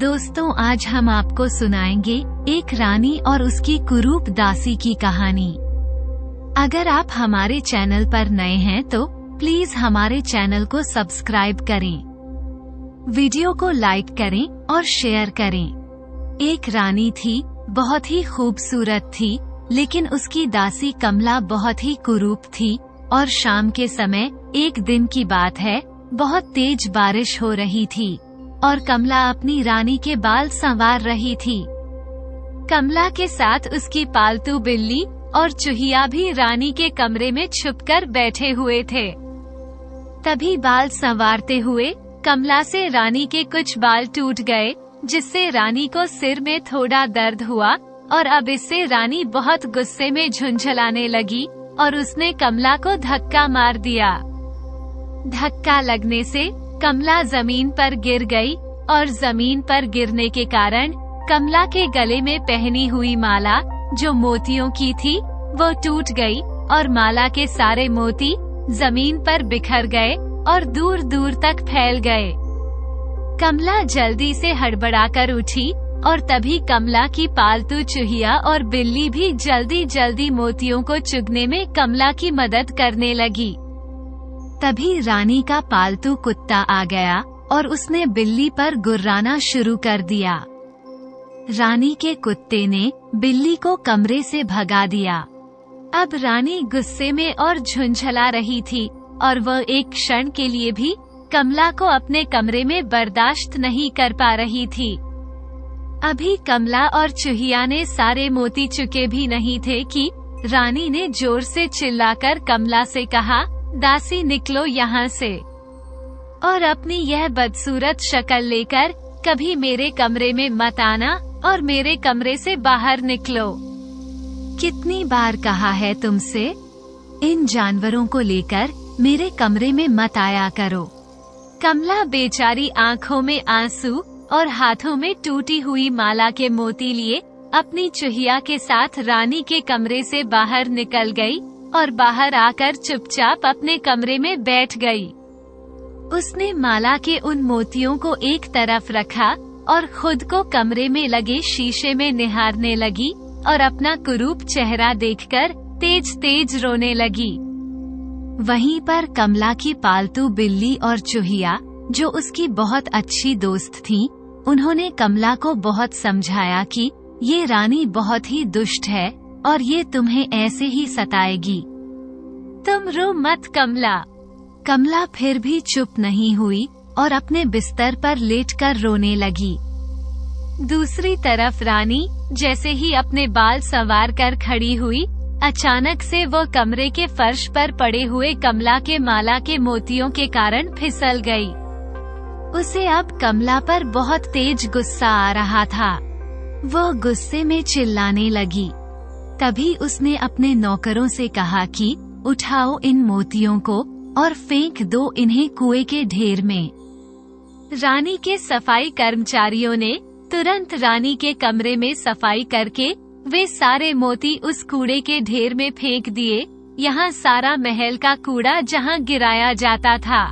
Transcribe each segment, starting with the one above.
दोस्तों, आज हम आपको सुनाएंगे एक रानी और उसकी कुरूप दासी की कहानी। अगर आप हमारे चैनल पर नए हैं तो प्लीज हमारे चैनल को सब्सक्राइब करें, वीडियो को लाइक करें और शेयर करें। एक रानी थी, बहुत ही खूबसूरत थी, लेकिन उसकी दासी कमला बहुत ही कुरूप थी। और शाम के समय एक दिन की बात है, बहुत तेज बारिश हो रही थी और कमला अपनी रानी के बाल संवार रही थी। कमला के साथ उसकी पालतू बिल्ली और चूहिया भी रानी के कमरे में छुपकर बैठे हुए थे। तभी बाल संवारते हुए कमला से रानी के कुछ बाल टूट गए, जिससे रानी को सिर में थोड़ा दर्द हुआ और अब इससे रानी बहुत गुस्से में झुंझलाने लगी और उसने कमला को धक्का मार दिया। धक्का लगने से कमला जमीन पर गिर गई और जमीन पर गिरने के कारण कमला के गले में पहनी हुई माला, जो मोतियों की थी, वो टूट गई और माला के सारे मोती जमीन पर बिखर गए और दूर दूर तक फैल गए। कमला जल्दी से हड़बड़ाकर उठी और तभी कमला की पालतू चूहिया और बिल्ली भी जल्दी जल्दी मोतियों को चुगने में कमला की मदद करने लगी। तभी रानी का पालतू कुत्ता आ गया और उसने बिल्ली पर गुर्राना शुरू कर दिया। रानी के कुत्ते ने बिल्ली को कमरे से भगा दिया। अब रानी गुस्से में और झुंझला रही थी और वह एक क्षण के लिए भी कमला को अपने कमरे में बर्दाश्त नहीं कर पा रही थी। अभी कमला और चूहिया ने सारे मोती चुके भी नहीं थे कि रानी ने जोर से चिल्लाकर कमला से कहा, दासी निकलो यहाँ से और अपनी यह बदसूरत शक्ल लेकर कभी मेरे कमरे में मत आना और मेरे कमरे से बाहर निकलो। कितनी बार कहा है तुमसे, इन जानवरों को लेकर मेरे कमरे में मत आया करो। कमला बेचारी आंखों में आंसू और हाथों में टूटी हुई माला के मोती लिए अपनी चूहिया के साथ रानी के कमरे से बाहर निकल गई और बाहर आकर चुपचाप अपने कमरे में बैठ गई। उसने माला के उन मोतियों को एक तरफ रखा और खुद को कमरे में लगे शीशे में निहारने लगी और अपना कुरूप चेहरा देखकर तेज तेज रोने लगी। वहीं पर कमला की पालतू बिल्ली और चूहिया, जो उसकी बहुत अच्छी दोस्त थीं, उन्होंने कमला को बहुत समझाया कि ये रानी बहुत ही दुष्ट है और ये तुम्हें ऐसे ही सताएगी। तुम रो मत कमला। कमला फिर भी चुप नहीं हुई और अपने बिस्तर पर लेटकर रोने लगी। दूसरी तरफ रानी जैसे ही अपने बाल संवार कर खड़ी हुई, अचानक से वो कमरे के फर्श पर पड़े हुए कमला के माला के मोतियों के कारण फिसल गई। उसे अब कमला पर बहुत तेज गुस्सा आ रहा था। वो गुस्से में चिल्लाने लगी। तभी उसने अपने नौकरों से कहा कि उठाओ इन मोतियों को और फेंक दो इन्हें कुएं के ढेर में। रानी के सफाई कर्मचारियों ने तुरंत रानी के कमरे में सफाई करके वे सारे मोती उस कूड़े के ढेर में फेंक दिए। यहाँ सारा महल का कूड़ा जहाँ गिराया जाता था।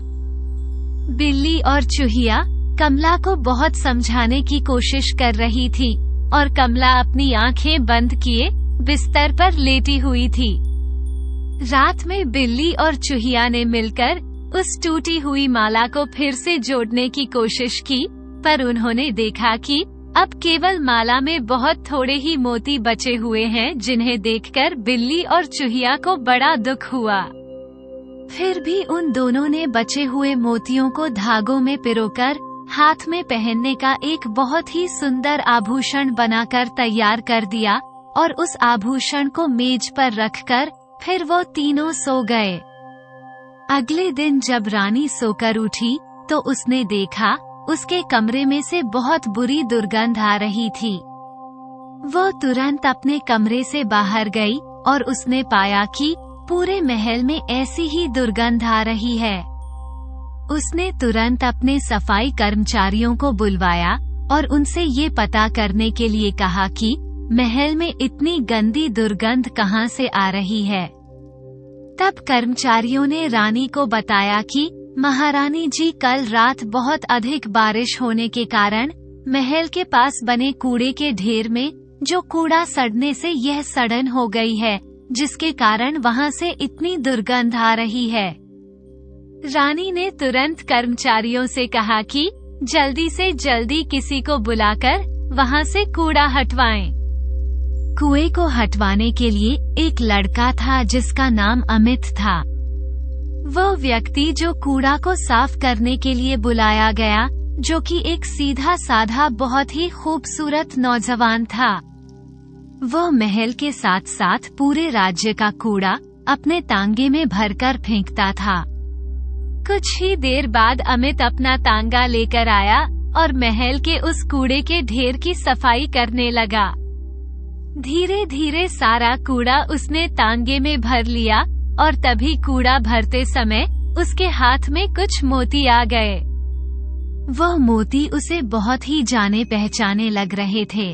बिल्ली और चूहिया कमला को बहुत समझाने की कोशिश कर रही थी और कमला अपनी आंखें बंद किए बिस्तर पर लेटी हुई थी। रात में बिल्ली और चूहिया ने मिलकर उस टूटी हुई माला को फिर से जोड़ने की कोशिश की, पर उन्होंने देखा कि अब केवल माला में बहुत थोड़े ही मोती बचे हुए हैं, जिन्हें देखकर बिल्ली और चूहिया को बड़ा दुख हुआ। फिर भी उन दोनों ने बचे हुए मोतियों को धागों में पिरोकर हाथ में पहनने का एक बहुत ही सुंदर आभूषण बनाकर तैयार कर दिया और उस आभूषण को मेज पर रखकर फिर वो तीनों सो गए। अगले दिन जब रानी सोकर उठी तो उसने देखा उसके कमरे में से बहुत बुरी दुर्गंध आ रही थी। वो तुरंत अपने कमरे से बाहर गई और उसने पाया कि पूरे महल में ऐसी ही दुर्गंध आ रही है। उसने तुरंत अपने सफाई कर्मचारियों को बुलवाया और उनसे ये पता करने के लिए कहा कि महल में इतनी गंदी दुर्गंध कहाँ से आ रही है। तब कर्मचारियों ने रानी को बताया कि महारानी जी, कल रात बहुत अधिक बारिश होने के कारण महल के पास बने कूड़े के ढेर में जो कूड़ा सड़ने से यह सड़न हो गई है, जिसके कारण वहां से इतनी दुर्गंध आ रही है। रानी ने तुरंत कर्मचारियों से कहा कि जल्दी से जल्दी किसी को बुलाकर वहां से कूड़ा हटवाएं। कुएं को हटवाने के लिए एक लड़का था जिसका नाम अमित था। वो व्यक्ति जो कूड़ा को साफ करने के लिए बुलाया गया, जो कि एक सीधा साधा बहुत ही खूबसूरत नौजवान था। वो महल के साथ साथ पूरे राज्य का कूड़ा अपने तांगे में भरकर फेंकता था। कुछ ही देर बाद अमित अपना तांगा लेकर आया और महल के उस कूड़े के ढेर की सफाई करने लगा। धीरे धीरे सारा कूड़ा उसने तांगे में भर लिया और तभी कूड़ा भरते समय उसके हाथ में कुछ मोती आ गए। वह मोती उसे बहुत ही जाने पहचाने लग रहे थे।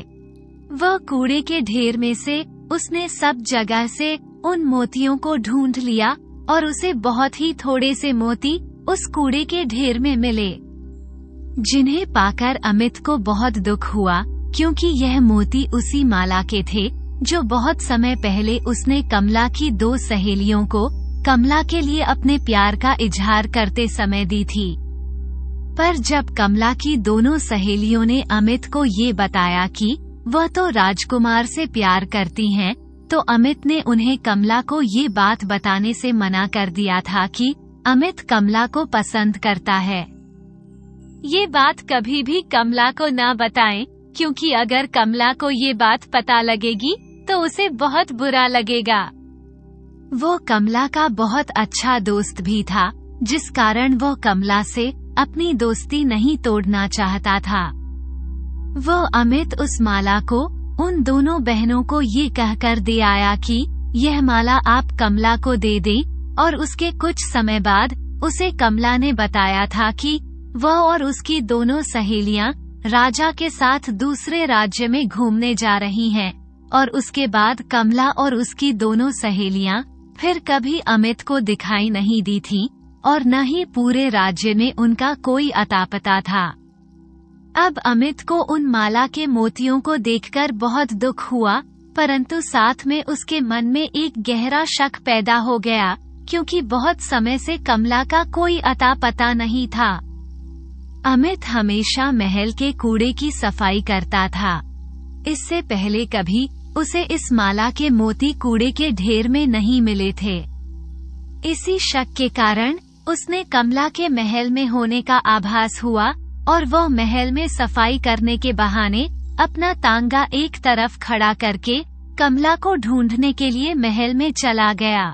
वह कूड़े के ढेर में से उसने सब जगह से उन मोतियों को ढूंढ लिया और उसे बहुत ही थोड़े से मोती उस कूड़े के ढेर में मिले, जिन्हें पाकर अमित को बहुत दुख हुआ, क्योंकि यह मोती उसी माला के थे जो बहुत समय पहले उसने कमला की 2 सहेलियों को कमला के लिए अपने प्यार का इजहार करते समय दी थी। पर जब कमला की दोनों सहेलियों ने अमित को ये बताया कि वह तो राजकुमार से प्यार करती हैं, तो अमित ने उन्हें कमला को ये बात बताने से मना कर दिया था कि अमित कमला को पसंद करता है। ये बात कभी भी कमला को ना बताएं, क्योंकि अगर कमला को ये बात पता लगेगी तो उसे बहुत बुरा लगेगा। वो कमला का बहुत अच्छा दोस्त भी था, जिस कारण वो कमला से अपनी दोस्ती नहीं तोड़ना चाहता था। वो अमित उस माला को उन दोनों बहनों को ये कहकर दे आया कि यह माला आप कमला को दे दें, और उसके कुछ समय बाद उसे कमला ने बताया था कि वह और उसकी दोनों सहेलियां राजा के साथ दूसरे राज्य में घूमने जा रही हैं, और उसके बाद कमला और उसकी दोनों सहेलियां फिर कभी अमित को दिखाई नहीं दी थीं, और न ही पूरे राज्य में उनका कोई अता पता था। अब अमित को उन माला के मोतियों को देखकर बहुत दुख हुआ, परंतु साथ में उसके मन में एक गहरा शक पैदा हो गया, क्योंकि बहुत समय से कमला का कोई अता पता नहीं था। अमित हमेशा महल के कूड़े की सफाई करता था। इससे पहले कभी उसे इस माला के मोती कूड़े के ढेर में नहीं मिले थे। इसी शक के कारण उसने कमला के महल में होने का आभास हुआ, और वह महल में सफाई करने के बहाने अपना तांगा एक तरफ खड़ा करके कमला को ढूंढने के लिए महल में चला गया।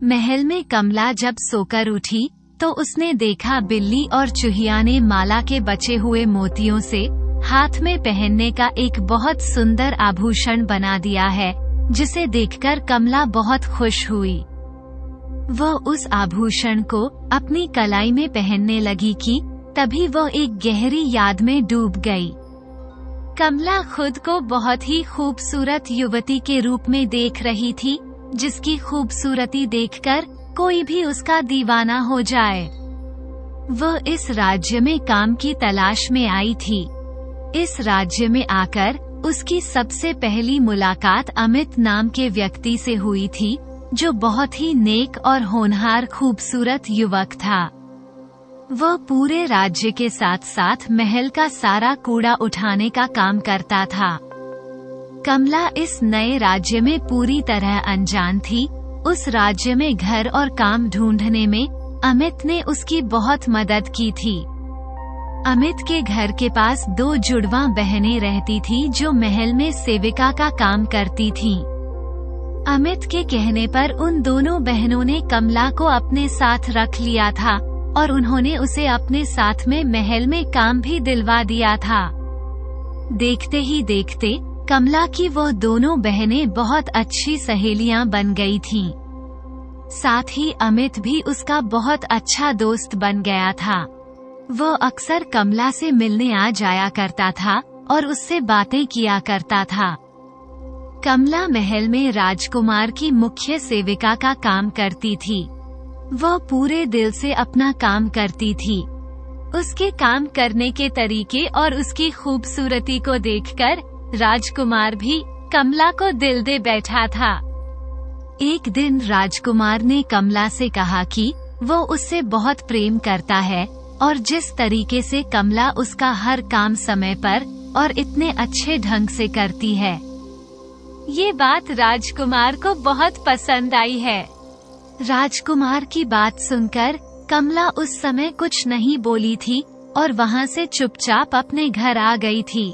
महल में कमला जब सोकर उठी तो उसने देखा बिल्ली और चूहिया ने माला के बचे हुए मोतियों से हाथ में पहनने का एक बहुत सुंदर आभूषण बना दिया है, जिसे देखकर कमला बहुत खुश हुई। वह उस आभूषण को अपनी कलाई में पहनने लगी कि तभी वह एक गहरी याद में डूब गई। कमला खुद को बहुत ही खूबसूरत युवती के रूप में देख रही थी, जिसकी खूबसूरती देखकर कोई भी उसका दीवाना हो जाए। वह इस राज्य में काम की तलाश में आई थी। इस राज्य में आकर उसकी सबसे पहली मुलाकात अमित नाम के व्यक्ति से हुई थी, जो बहुत ही नेक और होनहार खूबसूरत युवक था। वह पूरे राज्य के साथ साथ महल का सारा कूड़ा उठाने का काम करता था। कमला इस नए राज्य में पूरी तरह अनजान थी। उस राज्य में घर और काम ढूंढने में अमित ने उसकी बहुत मदद की थी। अमित के घर के पास 2 जुड़वा बहनें रहती थी, जो महल में सेविका का काम करती थीं। अमित के कहने पर उन दोनों बहनों ने कमला को अपने साथ रख लिया था, और उन्होंने उसे अपने साथ में महल में काम भी दिलवा दिया था। देखते ही देखते कमला की वो दोनों बहनें बहुत अच्छी सहेलियां बन गई थीं। साथ ही अमित भी उसका बहुत अच्छा दोस्त बन गया था। वह अक्सर कमला से मिलने आ जाया करता था और उससे बातें किया करता था। कमला महल में राजकुमार की मुख्य सेविका का काम करती थी। वह पूरे दिल से अपना काम करती थी। उसके काम करने के तरीके और उसकी खूबसूरती को देखकर राजकुमार भी कमला को दिल दे बैठा था। एक दिन राजकुमार ने कमला से कहा कि वो उससे बहुत प्रेम करता है और जिस तरीके से कमला उसका हर काम समय पर और इतने अच्छे ढंग से करती है, ये बात राजकुमार को बहुत पसंद आई है। राजकुमार की बात सुनकर कमला उस समय कुछ नहीं बोली थी और वहाँ से चुपचाप अपने घर आ गई थी।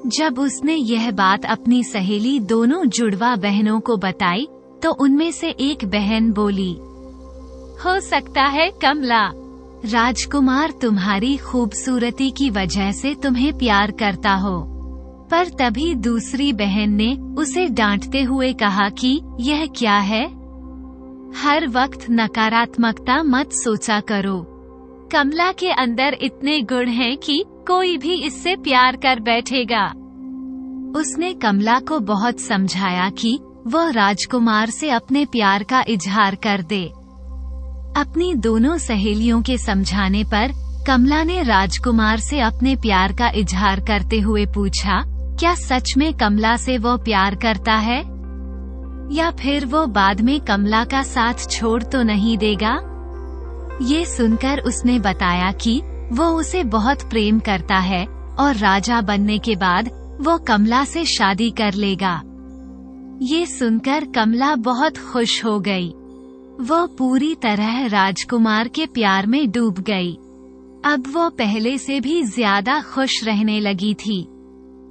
जब उसने यह बात अपनी सहेली दोनों जुड़वा बहनों को बताई तो उनमें से एक बहन बोली, हो सकता है कमला, राजकुमार तुम्हारी खूबसूरती की वजह से तुम्हें प्यार करता हो। पर तभी दूसरी बहन ने उसे डांटते हुए कहा कि यह क्या है, हर वक्त नकारात्मकता मत सोचा करो। कमला के अंदर इतने गुण हैं कि कोई भी इससे प्यार कर बैठेगा। उसने कमला को बहुत समझाया कि वह राजकुमार से अपने प्यार का इजहार कर दे। अपनी दोनों सहेलियों के समझाने पर कमला ने राजकुमार से अपने प्यार का इजहार करते हुए पूछा, क्या सच में कमला से वो प्यार करता है या फिर वो बाद में कमला का साथ छोड़ तो नहीं देगा। ये सुनकर उसने बताया कि वो उसे बहुत प्रेम करता है और राजा बनने के बाद वो कमला से शादी कर लेगा। ये सुनकर कमला बहुत खुश हो गई। वो पूरी तरह राजकुमार के प्यार में डूब गई। अब वो पहले से भी ज्यादा खुश रहने लगी थी।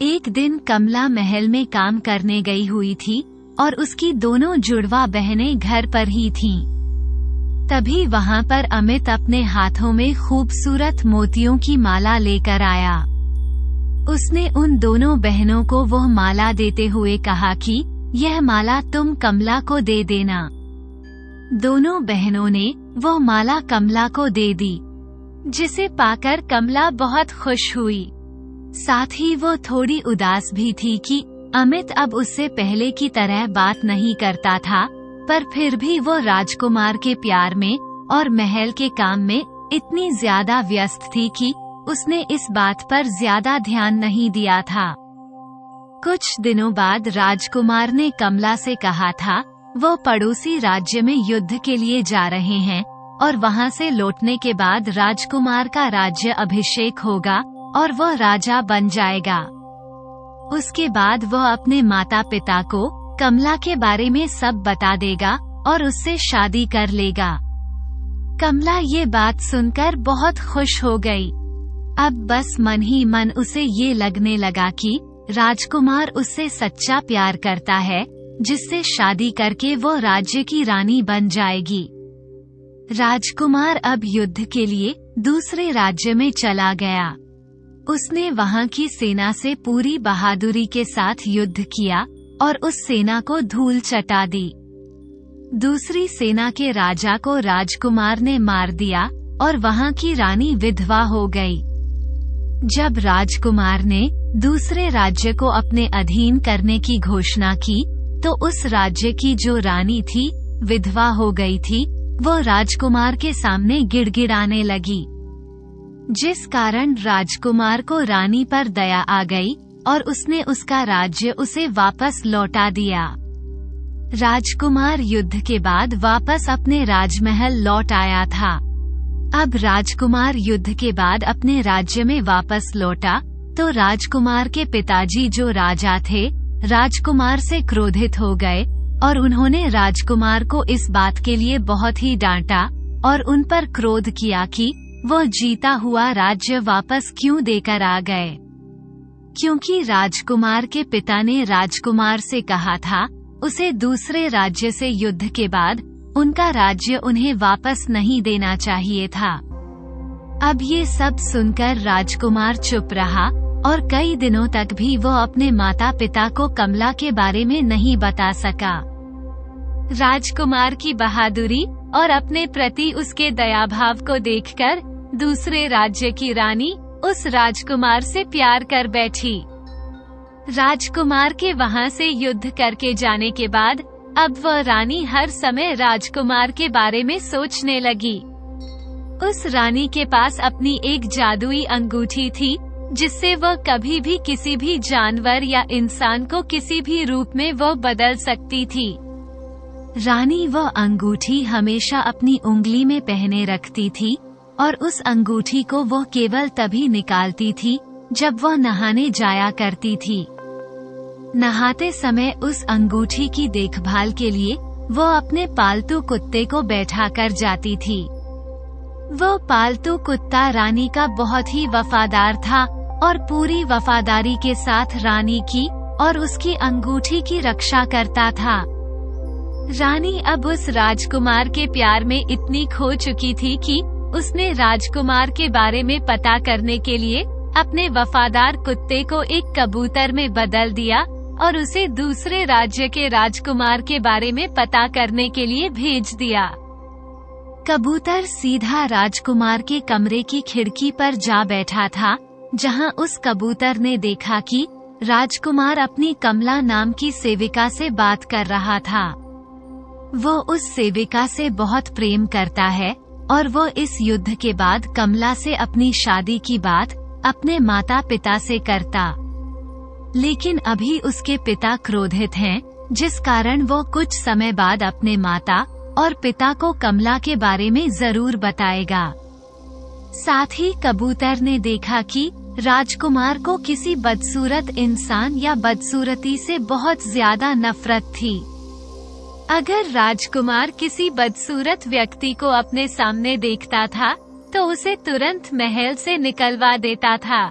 एक दिन कमला महल में काम करने गई हुई थी और उसकी दोनों जुड़वा बहनें घर पर ही थीं। तभी वहाँ पर अमित अपने हाथों में खूबसूरत मोतियों की माला लेकर आया। उसने उन दोनों बहनों को वह माला देते हुए कहा कि यह माला तुम कमला को दे देना। दोनों बहनों ने वो माला कमला को दे दी, जिसे पाकर कमला बहुत खुश हुई। साथ ही वो थोड़ी उदास भी थी कि अमित अब उससे पहले की तरह बात नहीं करता था, पर फिर भी वो राजकुमार के प्यार में और महल के काम में इतनी ज्यादा व्यस्त थी कि उसने इस बात पर ज्यादा ध्यान नहीं दिया था। कुछ दिनों बाद राजकुमार ने कमला से कहा था वो पड़ोसी राज्य में युद्ध के लिए जा रहे हैं और वहाँ से लौटने के बाद राजकुमार का राज्य अभिषेक होगा और वह राजा बन जाएगा। उसके बाद वह अपने माता पिता को कमला के बारे में सब बता देगा और उससे शादी कर लेगा। कमला ये बात सुनकर बहुत खुश हो गई। अब बस मन ही मन उसे ये लगने लगा कि राजकुमार उससे सच्चा प्यार करता है, जिससे शादी करके वो राज्य की रानी बन जाएगी। राजकुमार अब युद्ध के लिए दूसरे राज्य में चला गया। उसने वहाँ की सेना से पूरी बहादुरी के साथ युद्ध किया और उस सेना को धूल चटा दी। दूसरी सेना के राजा को राजकुमार ने मार दिया और वहाँ की रानी विधवा हो गई। जब राजकुमार ने दूसरे राज्य को अपने अधीन करने की घोषणा की, तो उस राज्य की जो रानी थी विधवा हो गई थी, वो राजकुमार के सामने गिड़गिड़ाने लगी, जिस कारण राजकुमार को रानी पर दया आ गई और उसने उसका राज्य उसे वापस लौटा दिया। राजकुमार युद्ध के बाद वापस अपने राजमहल लौट आया था। अब राजकुमार युद्ध के बाद अपने राज्य में वापस लौटा तो राजकुमार के पिताजी जो राजा थे, राजकुमार से क्रोधित हो गए और उन्होंने राजकुमार को इस बात के लिए बहुत ही डांटा और उन पर क्रोध किया कि वो जीता हुआ राज्य वापस क्यों देकर आ गए, क्योंकि राजकुमार के पिता ने राजकुमार से कहा था उसे दूसरे राज्य से युद्ध के बाद उनका राज्य उन्हें वापस नहीं देना चाहिए था। अब ये सब सुनकर राजकुमार चुप रहा और कई दिनों तक भी वो अपने माता पिता को कमला के बारे में नहीं बता सका। राजकुमार की बहादुरी और अपने प्रति उसके दयाभाव को देखकर दूसरे राज्य की रानी उस राजकुमार से प्यार कर बैठी। राजकुमार के वहाँ से युद्ध करके जाने के बाद अब वह रानी हर समय राजकुमार के बारे में सोचने लगी। उस रानी के पास अपनी एक जादुई अंगूठी थी, जिससे वह कभी भी किसी भी जानवर या इंसान को किसी भी रूप में वो बदल सकती थी। रानी वह अंगूठी हमेशा अपनी उंगली में पहने रखती थी और उस अंगूठी को वो केवल तभी निकालती थी जब वह नहाने जाया करती थी। नहाते समय उस अंगूठी की देखभाल के लिए वो अपने पालतू कुत्ते को बैठा कर जाती थी। वो पालतू कुत्ता रानी का बहुत ही वफादार था और पूरी वफादारी के साथ रानी की और उसकी अंगूठी की रक्षा करता था। रानी अब उस राजकुमार के प्यार में इतनी खो चुकी थी कि उसने राजकुमार के बारे में पता करने के लिए अपने वफादार कुत्ते को एक कबूतर में बदल दिया और उसे दूसरे राज्य के राजकुमार के बारे में पता करने के लिए भेज दिया। कबूतर सीधा राजकुमार के कमरे की खिड़की पर जा बैठा था, जहां उस कबूतर ने देखा कि राजकुमार अपनी कमला नाम की सेविका से बात कर रहा था। वो उस सेविका से बहुत प्रेम करता है और वो इस युद्ध के बाद कमला से अपनी शादी की बात अपने माता पिता से करता। लेकिन अभी उसके पिता क्रोधित हैं, जिस कारण वो कुछ समय बाद अपने माता और पिता को कमला के बारे में जरूर बताएगा। साथ ही कबूतर ने देखा कि राजकुमार को किसी बदसूरत इंसान या बदसूरती से बहुत ज्यादा नफरत थी। अगर राजकुमार किसी बदसूरत व्यक्ति को अपने सामने देखता था तो उसे तुरंत महल से निकलवा देता था।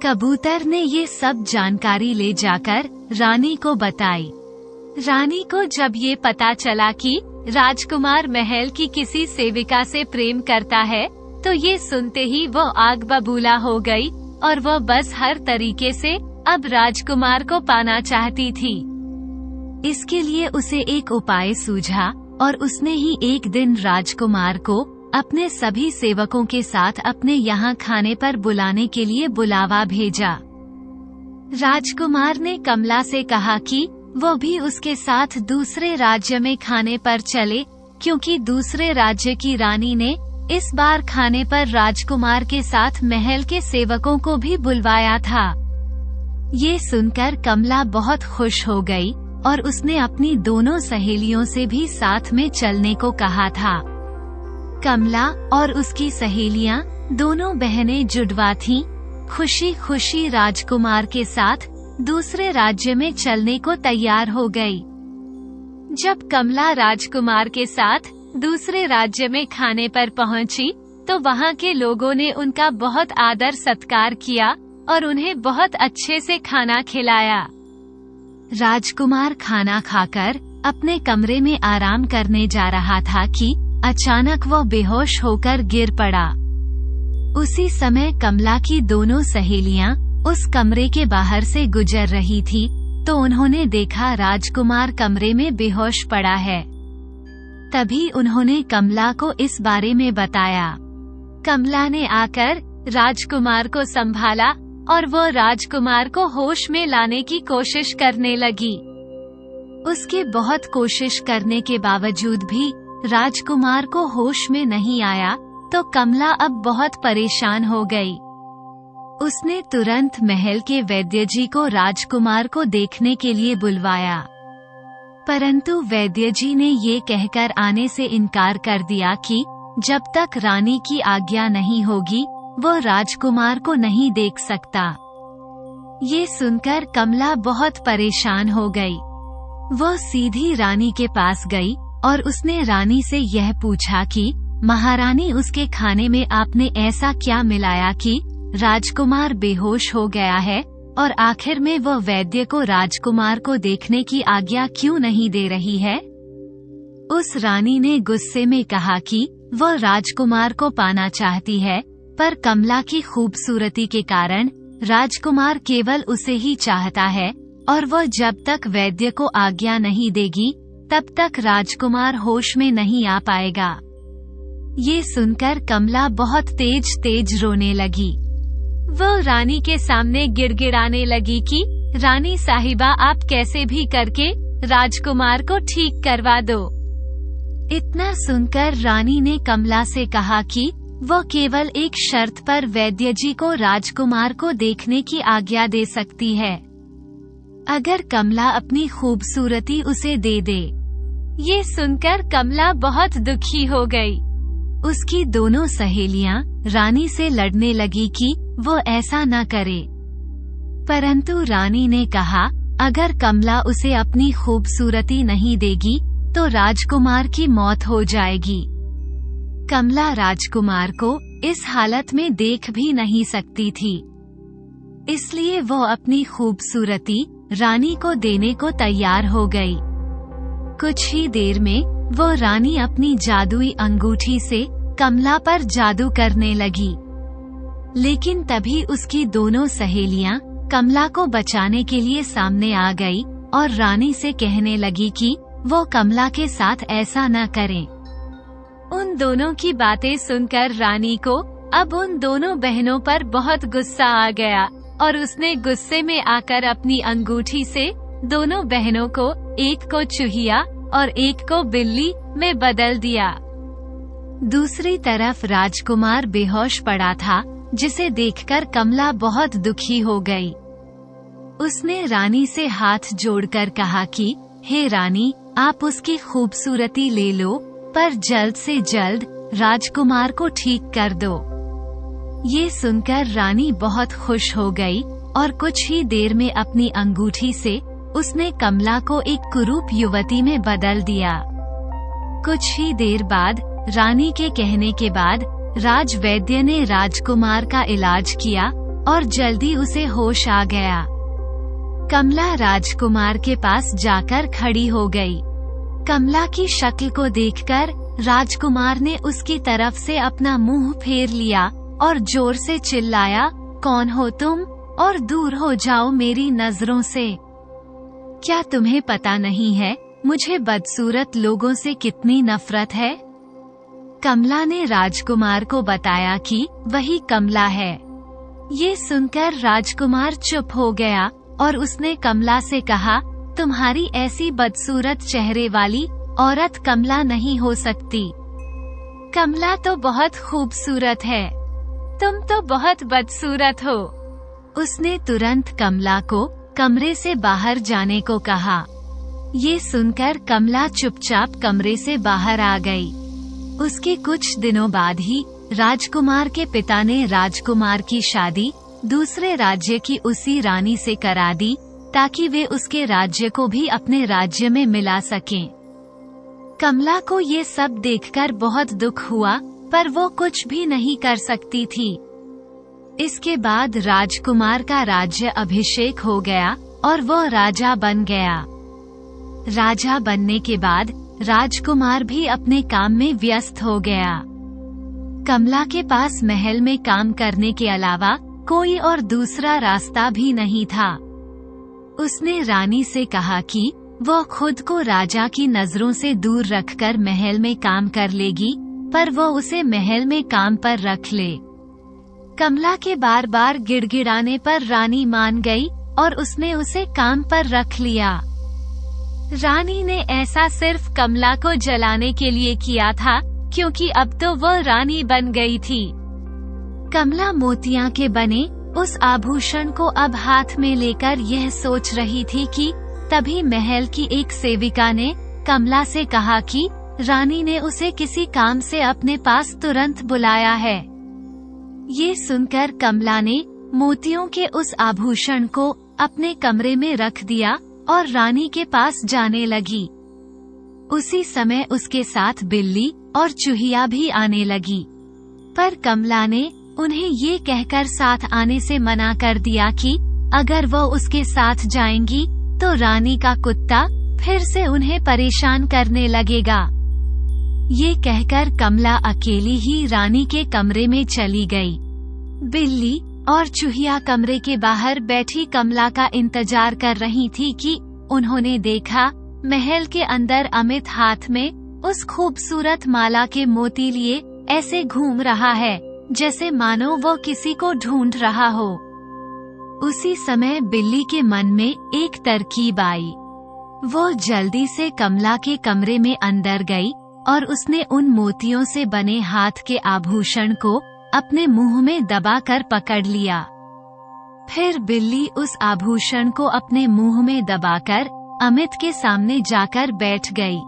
कबूतर ने ये सब जानकारी ले जाकर रानी को बताई। रानी को जब ये पता चला कि राजकुमार महल की किसी सेविका से प्रेम करता है, तो ये सुनते ही वो आग बबूला हो गई और वो बस हर तरीके से अब राजकुमार को पाना चाहती थी। इसके लिए उसे एक उपाय सूझा और उसने ही एक दिन राजकुमार को अपने सभी सेवकों के साथ अपने यहाँ खाने पर बुलाने के लिए बुलावा भेजा। राजकुमार ने कमला से कहा कि वो भी उसके साथ दूसरे राज्य में खाने पर चले, क्योंकि दूसरे राज्य की रानी ने इस बार खाने पर राजकुमार के साथ महल के सेवकों को भी बुलवाया था। ये सुनकर कमला बहुत खुश हो गई और उसने अपनी दोनों सहेलियों से भी साथ में चलने को कहा था। कमला और उसकी सहेलियां दोनों बहनें जुड़वा थीं, खुशी खुशी राजकुमार के साथ दूसरे राज्य में चलने को तैयार हो गई। जब कमला राजकुमार के साथ दूसरे राज्य में खाने पर पहुंची, तो वहां के लोगों ने उनका बहुत आदर सत्कार किया और उन्हें बहुत अच्छे से खाना खिलाया। राजकुमार खाना खाकर अपने कमरे में आराम करने जा रहा था कि अचानक वो बेहोश होकर गिर पड़ा। उसी समय कमला की दोनों सहेलियां उस कमरे के बाहर से गुजर रही थी, तो उन्होंने देखा राजकुमार कमरे में बेहोश पड़ा है। तभी उन्होंने कमला को इस बारे में बताया। कमला ने आकर राजकुमार को संभाला और वो राजकुमार को होश में लाने की कोशिश करने लगी। उसके बहुत कोशिश करने के बावजूद भी राजकुमार को होश में नहीं आया, तो कमला अब बहुत परेशान हो गई। उसने तुरंत महल के वैद्य जी को राजकुमार को देखने के लिए बुलवाया, परंतु वैद्य जी ने ये कहकर आने से इनकार कर दिया कि जब तक रानी की आज्ञा नहीं होगी वो राजकुमार को नहीं देख सकता। ये सुनकर कमला बहुत परेशान हो गई। वो सीधी रानी के पास गई और उसने रानी से यह पूछा कि महारानी, उसके खाने में आपने ऐसा क्या मिलाया कि राजकुमार बेहोश हो गया है, और आखिर में वो वैद्य को राजकुमार को देखने की आज्ञा क्यों नहीं दे रही है? उस रानी ने गुस्से में कहा कि वो राजकुमार को पाना चाहती है, पर कमला की खूबसूरती के कारण राजकुमार केवल उसे ही चाहता है और वो जब तक वैद्य को आज्ञा नहीं देगी तब तक राजकुमार होश में नहीं आ पाएगा। ये सुनकर कमला बहुत तेज तेज रोने लगी। वो रानी के सामने गिड़गिड़ाने लगी कि रानी साहिबा, आप कैसे भी करके राजकुमार को ठीक करवा दो। इतना सुनकर रानी ने कमला से कहा कि वो केवल एक शर्त पर वैद्य जी को राजकुमार को देखने की आज्ञा दे सकती है, अगर कमला अपनी खूबसूरती उसे दे दे। ये सुनकर कमला बहुत दुखी हो गई। उसकी दोनों सहेलियां रानी से लड़ने लगी कि वो ऐसा न करे, परंतु रानी ने कहा अगर कमला उसे अपनी खूबसूरती नहीं देगी तो राजकुमार की मौत हो जाएगी। कमला राजकुमार को इस हालत में देख भी नहीं सकती थी, इसलिए वो अपनी खूबसूरती रानी को देने को तैयार हो गई। कुछ ही देर में वो रानी अपनी जादुई अंगूठी से कमला पर जादू करने लगी, लेकिन तभी उसकी दोनों सहेलियां कमला को बचाने के लिए सामने आ गई और रानी से कहने लगी कि वो कमला के साथ ऐसा न करें। उन दोनों की बातें सुनकर रानी को अब उन दोनों बहनों पर बहुत गुस्सा आ गया और उसने गुस्से में आकर अपनी अंगूठी से दोनों बहनों को, एक को चूहिया और एक को बिल्ली में बदल दिया। दूसरी तरफ राजकुमार बेहोश पड़ा था, जिसे देखकर कमला बहुत दुखी हो गई। उसने रानी से हाथ जोड़कर कहा कि हे रानी, आप उसकी खूबसूरती ले लो, पर जल्द से जल्द राजकुमार को ठीक कर दो। ये सुनकर रानी बहुत खुश हो गई और कुछ ही देर में अपनी अंगूठी से उसने कमला को एक कुरूप युवती में बदल दिया। कुछ ही देर बाद रानी के कहने के बाद राजवैद्य ने राजकुमार का इलाज किया और जल्दी उसे होश आ गया। कमला राजकुमार के पास जाकर खड़ी हो गई। कमला की शक्ल को देखकर राजकुमार ने उसकी तरफ से अपना मुंह फेर लिया और जोर से चिल्लाया, कौन हो तुम और दूर हो जाओ मेरी नजरों से। क्या तुम्हें पता नहीं है मुझे बदसूरत लोगों से कितनी नफरत है? कमला ने राजकुमार को बताया कि वही कमला है। ये सुनकर राजकुमार चुप हो गया और उसने कमला से कहा, तुम्हारी ऐसी बदसूरत चेहरे वाली औरत कमला नहीं हो सकती। कमला तो बहुत खूबसूरत है, तुम तो बहुत बदसूरत हो। उसने तुरंत कमला को कमरे से बाहर जाने को कहा। ये सुनकर कमला चुपचाप कमरे से बाहर आ गई। उसके कुछ दिनों बाद ही राजकुमार के पिता ने राजकुमार की शादी दूसरे राज्य की उसी रानी से करा दी, ताकि वे उसके राज्य को भी अपने राज्य में मिला सकें। कमला को ये सब देखकर बहुत दुख हुआ, पर वो कुछ भी नहीं कर सकती थी। इसके बाद राजकुमार का राज्य अभिषेक हो गया और वो राजा बन गया। राजा बनने के बाद राजकुमार भी अपने काम में व्यस्त हो गया। कमला के पास महल में काम करने के अलावा कोई और दूसरा रास्ता भी नहीं था। उसने रानी से कहा कि वो खुद को राजा की नजरों से दूर रखकर महल में काम कर लेगी, पर वो उसे महल में काम पर रख ले। कमला के बार बार गिड़गिड़ाने पर रानी मान गई और उसने उसे काम पर रख लिया। रानी ने ऐसा सिर्फ कमला को जलाने के लिए किया था, क्योंकि अब तो वो रानी बन गई थी। कमला मोतियां के बने उस आभूषण को अब हाथ में लेकर यह सोच रही थी कि तभी महल की एक सेविका ने कमला से कहा कि रानी ने उसे किसी काम से अपने पास तुरंत बुलाया है। ये सुनकर कमला ने मोतियों के उस आभूषण को अपने कमरे में रख दिया और रानी के पास जाने लगी। उसी समय उसके साथ बिल्ली और चूहिया भी आने लगी, पर कमला ने उन्हें ये कहकर साथ आने से मना कर दिया कि अगर वो उसके साथ जाएंगी तो रानी का कुत्ता फिर से उन्हें परेशान करने लगेगा। ये कहकर कमला अकेली ही रानी के कमरे में चली गई। बिल्ली और चूहिया कमरे के बाहर बैठी कमला का इंतजार कर रही थी कि उन्होंने देखा महल के अंदर अमित हाथ में उस खूबसूरत माला के मोती लिए ऐसे घूम रहा है जैसे मानो वो किसी को ढूंढ रहा हो। उसी समय बिल्ली के मन में एक तरकीब आई। वो जल्दी से कमला के कमरे में अंदर गई और उसने उन मोतियों से बने हाथ के आभूषण को अपने मुंह में दबाकर पकड़ लिया। फिर बिल्ली उस आभूषण को अपने मुंह में दबाकर अमित के सामने जाकर बैठ गई।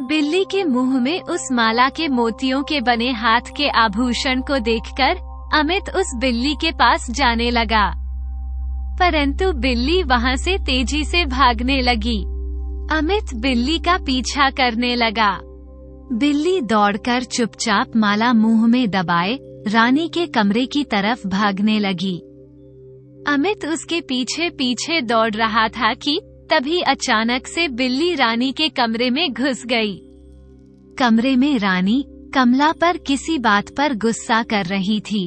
बिल्ली के मुंह में उस माला के मोतियों के बने हाथ के आभूषण को देखकर अमित उस बिल्ली के पास जाने लगा, परंतु बिल्ली वहां से तेजी से भागने लगी। अमित बिल्ली का पीछा करने लगा। बिल्ली दौड़कर चुपचाप माला मुंह में दबाए रानी के कमरे की तरफ भागने लगी। अमित उसके पीछे पीछे दौड़ रहा था कि तभी अचानक से बिल्ली रानी के कमरे में घुस गई। कमरे में रानी कमला पर किसी बात पर गुस्सा कर रही थी,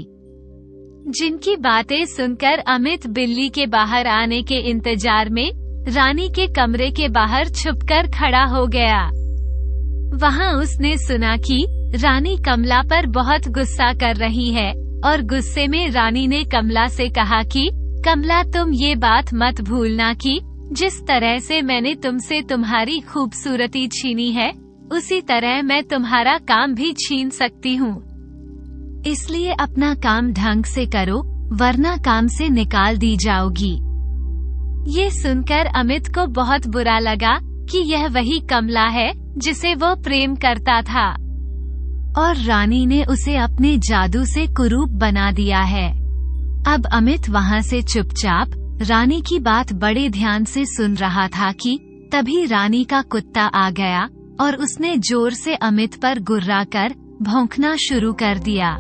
जिनकी बातें सुनकर अमित बिल्ली के बाहर आने के इंतजार में रानी के कमरे के बाहर छुपकर खड़ा हो गया। वहां उसने सुना कि रानी कमला पर बहुत गुस्सा कर रही है और गुस्से में रानी ने कमला से कहा कि कमला, तुम ये बात मत भूलना कि जिस तरह से मैंने तुमसे तुम्हारी खूबसूरती छीनी है, उसी तरह मैं तुम्हारा काम भी छीन सकती हूँ। इसलिए अपना काम ढंग से करो, वरना काम से निकाल दी जाओगी। ये सुनकर अमित को बहुत बुरा लगा कि यह वही कमला है जिसे वो प्रेम करता था और रानी ने उसे अपने जादू से कुरूप बना दिया है। अब अमित वहां से चुपचाप रानी की बात बड़े ध्यान से सुन रहा था कि तभी रानी का कुत्ता आ गया और उसने जोर से अमित पर गुर्राकर भौंकना शुरू कर दिया।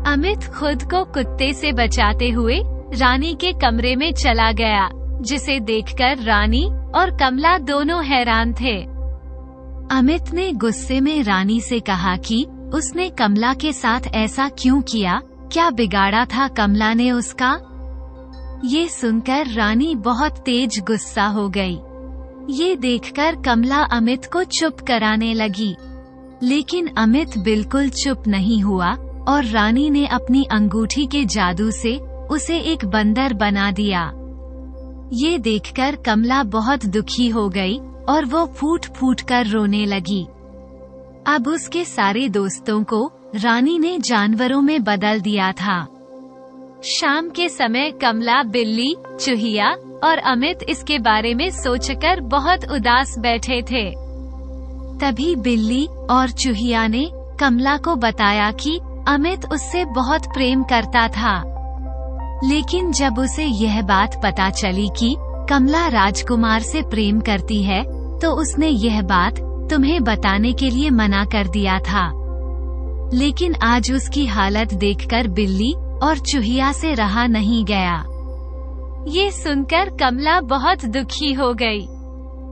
अमित खुद को कुत्ते से बचाते हुए रानी के कमरे में चला गया, जिसे देखकर रानी और कमला दोनों हैरान थे। अमित ने गुस्से में रानी से कहा कि उसने कमला के साथ ऐसा क्यों किया, क्या बिगाड़ा था कमला ने उसका। ये सुनकर रानी बहुत तेज गुस्सा हो गई। ये देखकर कमला अमित को चुप कराने लगी, लेकिन अमित बिल्कुल चुप नहीं हुआ और रानी ने अपनी अंगूठी के जादू से उसे एक बंदर बना दिया। ये देखकर कमला बहुत दुखी हो गई और वो फूट फूट कर रोने लगी। अब उसके सारे दोस्तों को रानी ने जानवरों में बदल दिया था। शाम के समय कमला, बिल्ली, चूहिया और अमित इसके बारे में सोचकर बहुत उदास बैठे थे। तभी बिल्ली और चूहिया ने कमला को बताया कि अमित उससे बहुत प्रेम करता था, लेकिन जब उसे यह बात पता चली कि कमला राजकुमार से प्रेम करती है, तो उसने यह बात तुम्हें बताने के लिए मना कर दिया था। लेकिन आज उसकी हालत देखकर बिल्ली और चूहिया से रहा नहीं गया। ये सुनकर कमला बहुत दुखी हो गई।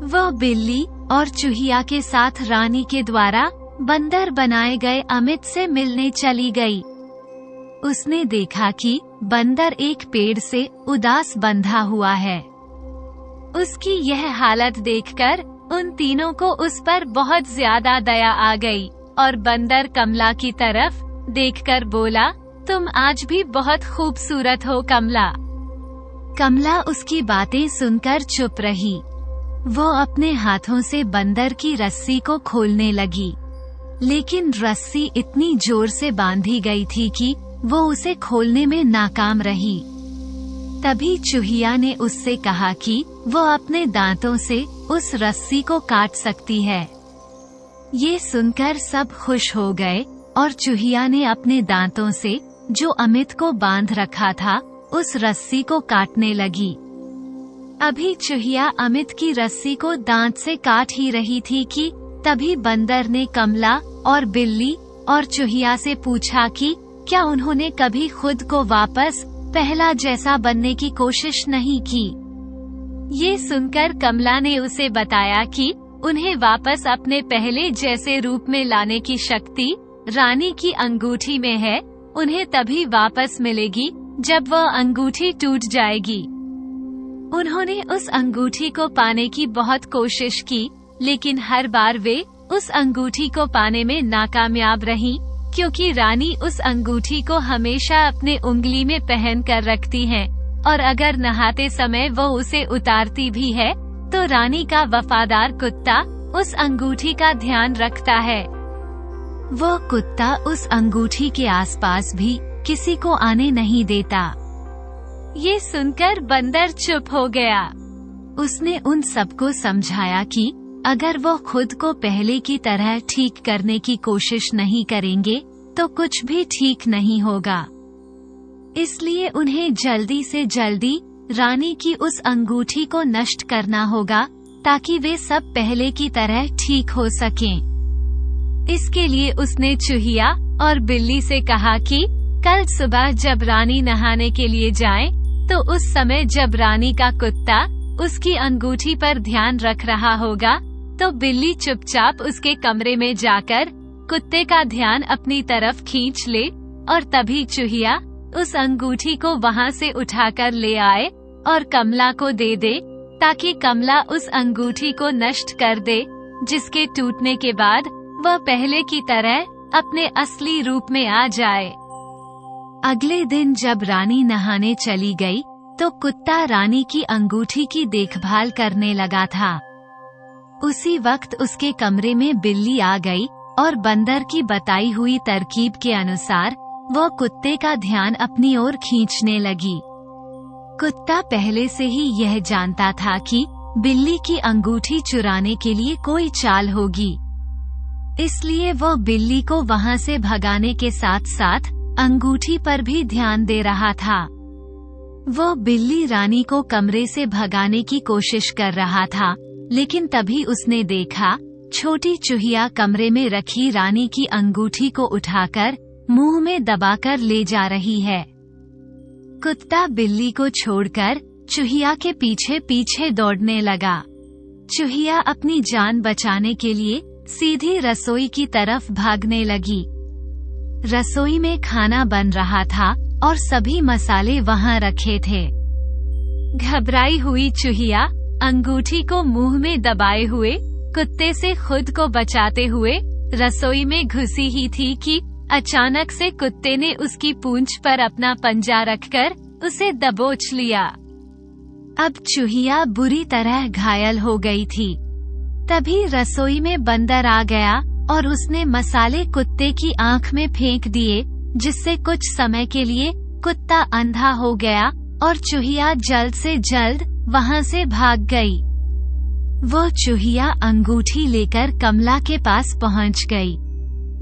वह बिल्ली और चूहिया के साथ रानी के द्वारा बंदर बनाए गए अमित से मिलने चली गई। उसने देखा कि बंदर एक पेड़ से उदास बंधा हुआ है। उसकी यह हालत देखकर उन तीनों को उस पर बहुत ज्यादा दया आ गई और बंदर कमला की तरफ देखकर बोला, तुम आज भी बहुत खूबसूरत हो कमला। कमला उसकी बातें सुनकर चुप रही। वो अपने हाथों से बंदर की रस्सी को खोलने लगी, लेकिन रस्सी इतनी जोर से बांधी गई थी कि वो उसे खोलने में नाकाम रही। तभी चूहिया ने उससे कहा कि वो अपने दांतों से उस रस्सी को काट सकती है। ये सुनकर सब खुश हो गए और चूहिया ने अपने दांतों से जो अमित को बांध रखा था उस रस्सी को काटने लगी। अभी चूहिया अमित की रस्सी को दांत से काट ही रही थी कि तभी बंदर ने कमला और बिल्ली और चूहिया से पूछा कि क्या उन्होंने कभी खुद को वापस पहला जैसा बनने की कोशिश नहीं की। ये सुनकर कमला ने उसे बताया कि उन्हें वापस अपने पहले जैसे रूप में लाने की शक्ति रानी की अंगूठी में है। उन्हें तभी वापस मिलेगी जब वह अंगूठी टूट जाएगी। उन्होंने उस अंगूठी को पाने की बहुत कोशिश की, लेकिन हर बार वे उस अंगूठी को पाने में नाकामयाब रहीं, क्योंकि रानी उस अंगूठी को हमेशा अपने उंगली में पहन कर रखती हैं, और अगर नहाते समय वो उसे उतारती भी है तो रानी का वफादार कुत्ता उस अंगूठी का ध्यान रखता है। वो कुत्ता उस अंगूठी के आसपास भी किसी को आने नहीं देता। ये सुनकर बंदर चुप हो गया। उसने उन सबको समझाया कि अगर वो खुद को पहले की तरह ठीक करने की कोशिश नहीं करेंगे तो कुछ भी ठीक नहीं होगा। इसलिए उन्हें जल्दी से जल्दी रानी की उस अंगूठी को नष्ट करना होगा ताकि वे सब पहले की तरह ठीक हो सकें। इसके लिए उसने चूहिया और बिल्ली से कहा कि कल सुबह जब रानी नहाने के लिए जाए तो उस समय जब रानी का कुत्ता उसकी अंगूठी पर ध्यान रख रहा होगा तो बिल्ली चुपचाप उसके कमरे में जाकर कुत्ते का ध्यान अपनी तरफ खींच ले और तभी चूहिया उस अंगूठी को वहाँ से उठाकर ले आए और कमला को दे दे ताकि कमला उस अंगूठी को नष्ट कर दे, जिसके टूटने के बाद वह पहले की तरह अपने असली रूप में आ जाए। अगले दिन जब रानी नहाने चली गई तो कुत्ता रानी की अंगूठी की देखभाल करने लगा था। उसी वक्त उसके कमरे में बिल्ली आ गई और बंदर की बताई हुई तरकीब के अनुसार वो कुत्ते का ध्यान अपनी ओर खींचने लगी। कुत्ता पहले से ही यह जानता था कि बिल्ली की अंगूठी चुराने के लिए कोई चाल होगी, इसलिए वो बिल्ली को वहाँ से भगाने के साथ साथ अंगूठी पर भी ध्यान दे रहा था। वो बिल्ली रानी को कमरे से भगाने की कोशिश कर रहा था, लेकिन तभी उसने देखा छोटी चूहिया कमरे में रखी रानी की अंगूठी को उठाकर मुंह में दबाकर ले जा रही है। कुत्ता बिल्ली को छोड़कर चूहिया के पीछे पीछे दौड़ने लगा। चूहिया अपनी जान बचाने के लिए सीधी रसोई की तरफ भागने लगी। रसोई में खाना बन रहा था और सभी मसाले वहां रखे थे। घबराई हुई चूहिया अंगूठी को मुंह में दबाए हुए कुत्ते से खुद को बचाते हुए रसोई में घुसी ही थी कि अचानक से कुत्ते ने उसकी पूंछ पर अपना पंजा रखकर उसे दबोच लिया। अब चूहिया बुरी तरह घायल हो गई थी। तभी रसोई में बंदर आ गया और उसने मसाले कुत्ते की आंख में फेंक दिए, जिससे कुछ समय के लिए कुत्ता अंधा हो गया और चूहिया जल्द से जल्द वहां से भाग गई। वो चूहिया अंगूठी लेकर कमला के पास पहुंच गई।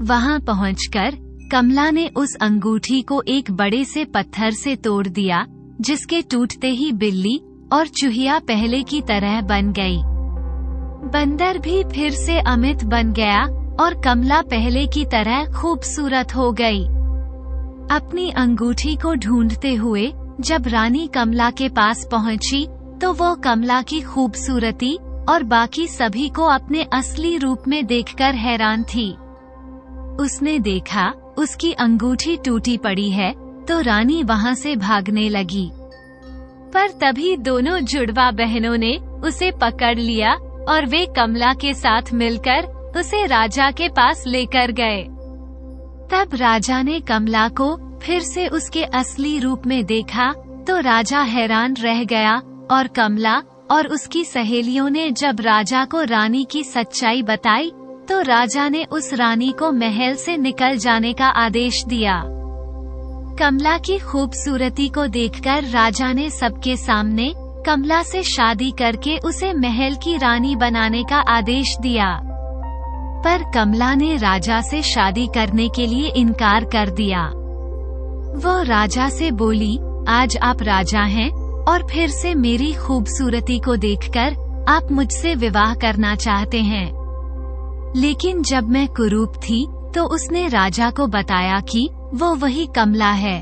वहां पहुंचकर कमला ने उस अंगूठी को एक बड़े से पत्थर से तोड़ दिया, जिसके टूटते ही बिल्ली और चूहिया पहले की तरह बन गई। बंदर भी फिर से अमित बन गया और कमला पहले की तरह खूबसूरत हो गई। अपनी अंगूठी को ढूंढते हुए जब रानी कमला के पास पहुंची तो वो कमला की खूबसूरती और बाकी सभी को अपने असली रूप में देखकर हैरान थी। उसने देखा उसकी अंगूठी टूटी पड़ी है तो रानी वहां से भागने लगी, पर तभी दोनों जुड़वा बहनों ने उसे पकड़ लिया और वे कमला के साथ मिलकर उसे राजा के पास लेकर गए। तब राजा ने कमला को फिर से उसके असली रूप में देखा तो राजा हैरान रह गया और कमला और उसकी सहेलियों ने जब राजा को रानी की सच्चाई बताई तो राजा ने उस रानी को महल से निकल जाने का आदेश दिया। कमला की खूबसूरती को देखकर राजा ने सबके सामने कमला से शादी करके उसे महल की रानी बनाने का आदेश दिया, पर कमला ने राजा से शादी करने के लिए इनकार कर दिया। वो राजा से बोली, आज आप राजा हैं और फिर से मेरी खूबसूरती को देखकर आप मुझसे विवाह करना चाहते हैं। लेकिन जब मैं कुरूप थी तो उसने राजा को बताया कि वो वही कमला है।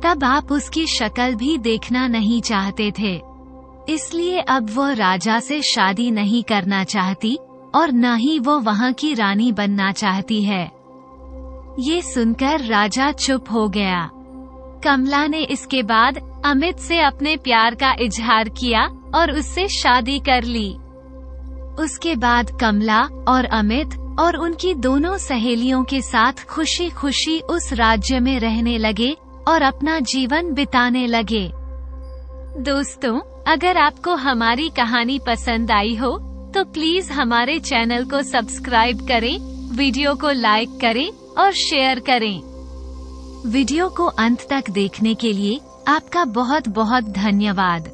तब आप उसकी शक्ल भी देखना नहीं चाहते थे, इसलिए अब वो राजा से शादी नहीं करना चाहती और न ही वो वहाँ की रानी बनना चाहती है। ये सुनकर राजा चुप हो गया। कमला ने इसके बाद अमित से अपने प्यार का इजहार किया और उससे शादी कर ली। उसके बाद कमला और अमित और उनकी दोनों सहेलियों के साथ खुशी खुशी उस राज्य में रहने लगे और अपना जीवन बिताने लगे। दोस्तों, अगर आपको हमारी कहानी पसंद आई हो तो प्लीज हमारे चैनल को सब्सक्राइब करें, वीडियो को लाइक करें और शेयर करें। वीडियो को अंत तक देखने के लिए आपका बहुत बहुत धन्यवाद।